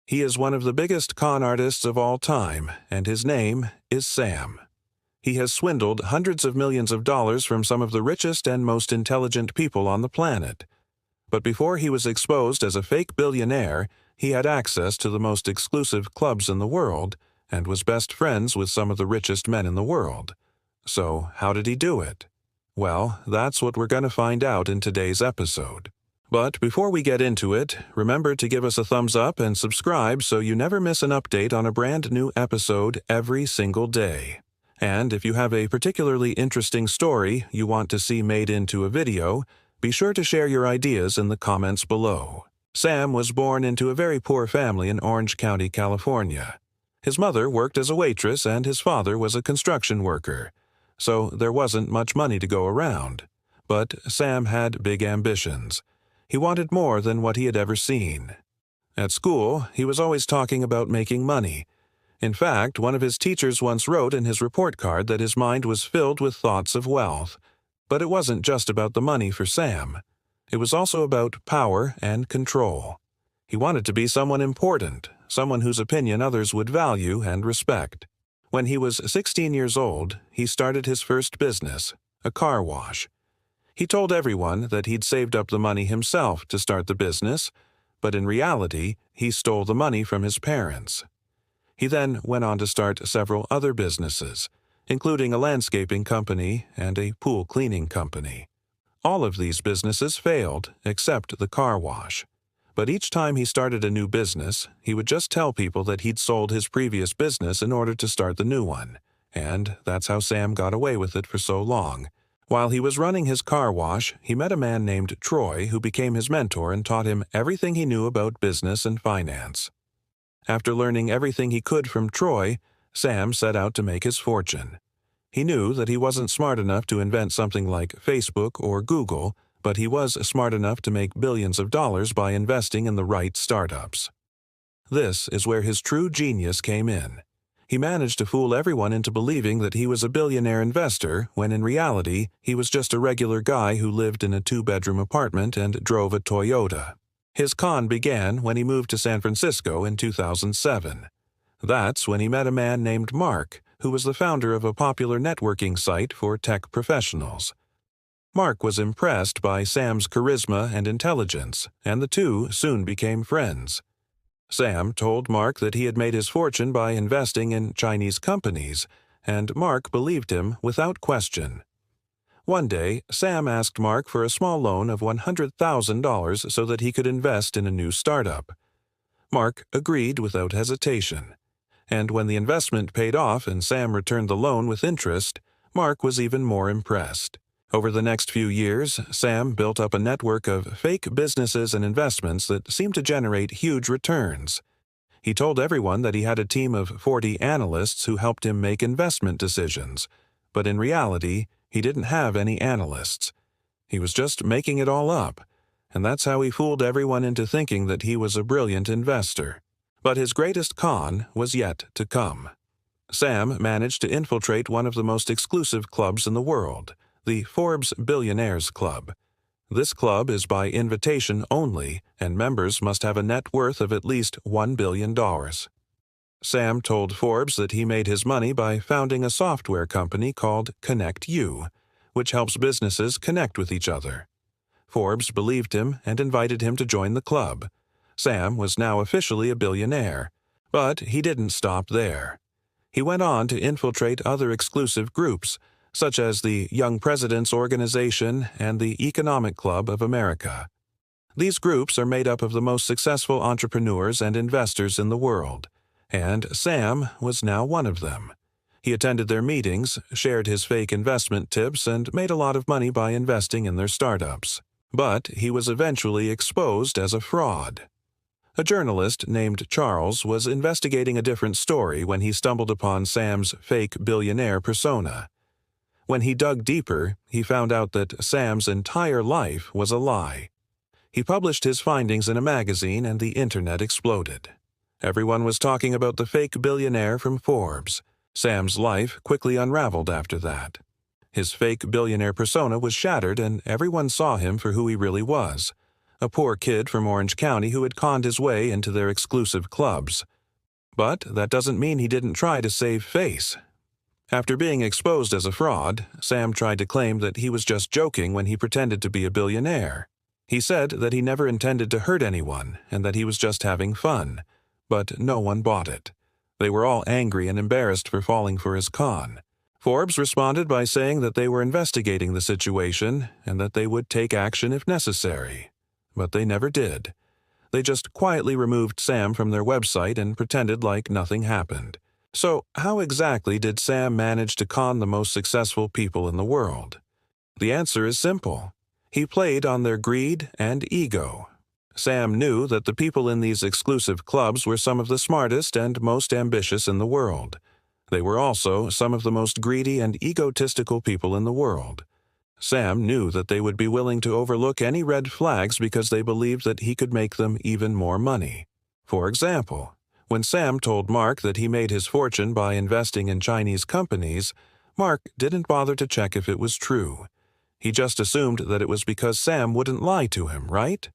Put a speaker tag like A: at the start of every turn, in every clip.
A: He is one of the biggest con artists of all time, and his name is Sam. He has swindled hundreds of millions of dollars from some of the richest and most intelligent people on the planet. But before he was exposed as a fake billionaire, he had access to the most exclusive clubs in the world and was best friends with some of the richest men in the world. So, how did he do it? Well, that's what we're going to find out in today's episode. But before we get into it, remember to give us a thumbs up and subscribe so you never miss an update on a brand new episode every single day. And if you have a particularly interesting story you want to see made into a video, be sure to share your ideas in the comments below. Sam was born into a very poor family in Orange County, California. His mother worked as a waitress and his father was a construction worker, so there wasn't much money to go around. But Sam had big ambitions. He wanted more than what he had ever seen. At school, he was always talking about making money. In fact, one of his teachers once wrote in his report card that his mind was filled with thoughts of wealth. But it wasn't just about the money for Sam. It was also about power and control. He wanted to be someone important, someone whose opinion others would value and respect. When he was 16 years old, he started his first business, a car wash. He told everyone that he'd saved up the money himself to start the business, but in reality, he stole the money from his parents. He then went on to start several other businesses, including a landscaping company and a pool cleaning company. All of these businesses failed, except the car wash. But each time he started a new business, he would just tell people that he'd sold his previous business in order to start the new one. And that's how Sam got away with it for so long. While he was running his car wash, he met a man named Troy who became his mentor and taught him everything he knew about business and finance. After learning everything he could from Troy, Sam set out to make his fortune. He knew that he wasn't smart enough to invent something like Facebook or Google, but he was smart enough to make billions of dollars by investing in the right startups. This is where his true genius came in. He managed to fool everyone into believing that he was a billionaire investor when in reality he was just a regular guy who lived in a 2-bedroom apartment and drove a Toyota. His con began when he moved to San Francisco in 2007. That's when he met a man named Mark, who was the founder of a popular networking site for tech professionals. Mark was impressed by Sam's charisma and intelligence, and the two soon became friends. Sam told Mark that he had made his fortune by investing in Chinese companies, and Mark believed him without question. One day, Sam asked Mark for a small loan of $100,000 so that he could invest in a new startup. Mark agreed without hesitation. And when the investment paid off and Sam returned the loan with interest, Mark was even more impressed. Over the next few years, Sam built up a network of fake businesses and investments that seemed to generate huge returns. He told everyone that he had a team of 40 analysts who helped him make investment decisions, but in reality, he didn't have any analysts. He was just making it all up, and that's how he fooled everyone into thinking that he was a brilliant investor. But his greatest con was yet to come. Sam managed to infiltrate one of the most exclusive clubs in the world, the Forbes Billionaires Club. This club is by invitation only, and members must have a net worth of at least $1 billion. Sam told Forbes that he made his money by founding a software company called ConnectU, which helps businesses connect with each other. Forbes believed him and invited him to join the club. Sam was now officially a billionaire, but he didn't stop there. He went on to infiltrate other exclusive groups, such as the Young Presidents Organization and the Economic Club of America. These groups are made up of the most successful entrepreneurs and investors in the world, and Sam was now one of them. He attended their meetings, shared his fake investment tips, and made a lot of money by investing in their startups. But he was eventually exposed as a fraud. A journalist named Charles was investigating a different story when he stumbled upon Sam's fake billionaire persona. When he dug deeper, he found out that Sam's entire life was a lie. He published his findings in a magazine and the internet exploded. Everyone was talking about the fake billionaire from Forbes. Sam's life quickly unraveled after that. His fake billionaire persona was shattered and everyone saw him for who he really was, a poor kid from Orange County who had conned his way into their exclusive clubs. But that doesn't mean he didn't try to save face. After being exposed as a fraud, Sam tried to claim that he was just joking when he pretended to be a billionaire. He said that he never intended to hurt anyone and that he was just having fun, but no one bought it. They were all angry and embarrassed for falling for his con. Forbes responded by saying that they were investigating the situation and that they would take action if necessary. But they never did. They just quietly removed Sam from their website and pretended like nothing happened. So, how exactly did Sam manage to con the most successful people in the world? The answer is simple. He played on their greed and ego. Sam knew that the people in these exclusive clubs were some of the smartest and most ambitious in the world. They were also some of the most greedy and egotistical people in the world. Sam knew that they would be willing to overlook any red flags because they believed that he could make them even more money. For example, when Sam told Mark that he made his fortune by investing in Chinese companies, Mark didn't bother to check if it was true. He just assumed that it was because Sam wouldn't lie to him, right?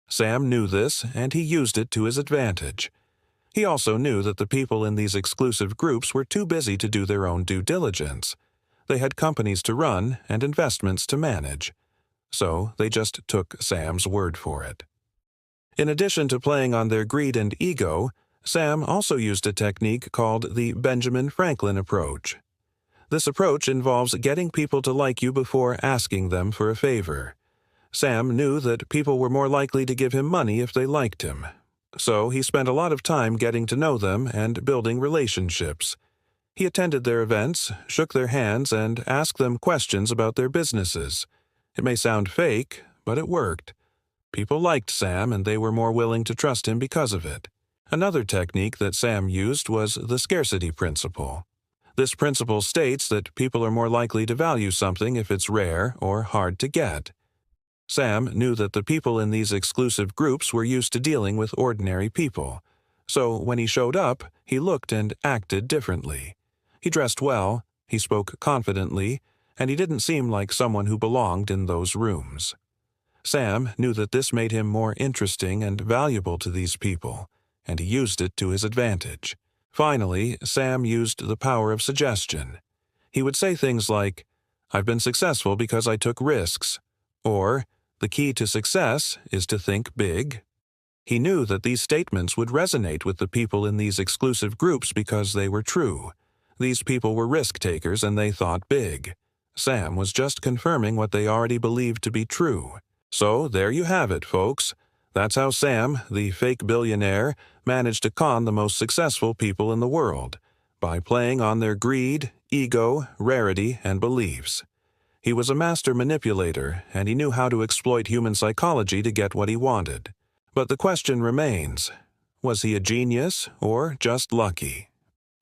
A: Sam knew this, and he used it to his advantage. He also knew that the people in these exclusive groups were too busy to do their own due diligence. They had companies to run and investments to manage. So they just took Sam's word for it. In addition to playing on their greed and ego, Sam also used a technique called the Benjamin Franklin approach. This approach involves getting people to like you before asking them for a favor. Sam knew that people were more likely to give him money if they liked him. So he spent a lot of time getting to know them and building relationships. He attended their events, shook their hands, and asked them questions about their businesses. It may sound fake, but it worked. People liked Sam, and they were more willing to trust him because of it. Another technique that Sam used was the scarcity principle. This principle states that people are more likely to value something if it's rare or hard to get. Sam knew that the people in these exclusive groups were used to dealing with ordinary people. So when he showed up, he looked and acted differently. He dressed well, he spoke confidently, and he didn't seem like someone who belonged in those rooms. Sam knew that this made him more interesting and valuable to these people, and he used it to his advantage. Finally, Sam used the power of suggestion. He would say things like, "I've been successful because I took risks," or, "The key to success is to think big." He knew that these statements would resonate with the people in these exclusive groups because they were true. These people were risk-takers and they thought big. Sam was just confirming what they already believed to be true. So there you have it, folks. That's how Sam, the fake billionaire, managed to con the most successful people in the world, by playing on their greed, ego, rarity, and beliefs. He was a master manipulator, and he knew how to exploit human psychology to get what he wanted. But the question remains, was he a genius or just lucky?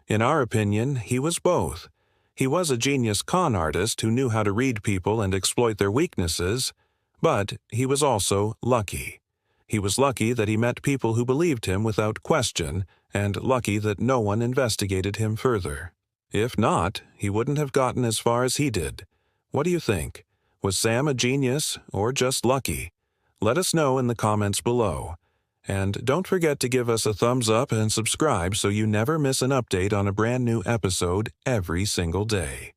A: In our opinion, he was both. He was a genius con artist who knew how to read people and exploit their weaknesses, but he was also lucky. He was lucky that he met people who believed him without question, and lucky that no one investigated him further. If not, he wouldn't have gotten as far as he did. What do you think? Was Sam a genius or just lucky? Let us know in the comments below. And don't forget to give us a thumbs up and subscribe so you never miss an update on a brand new episode every single day.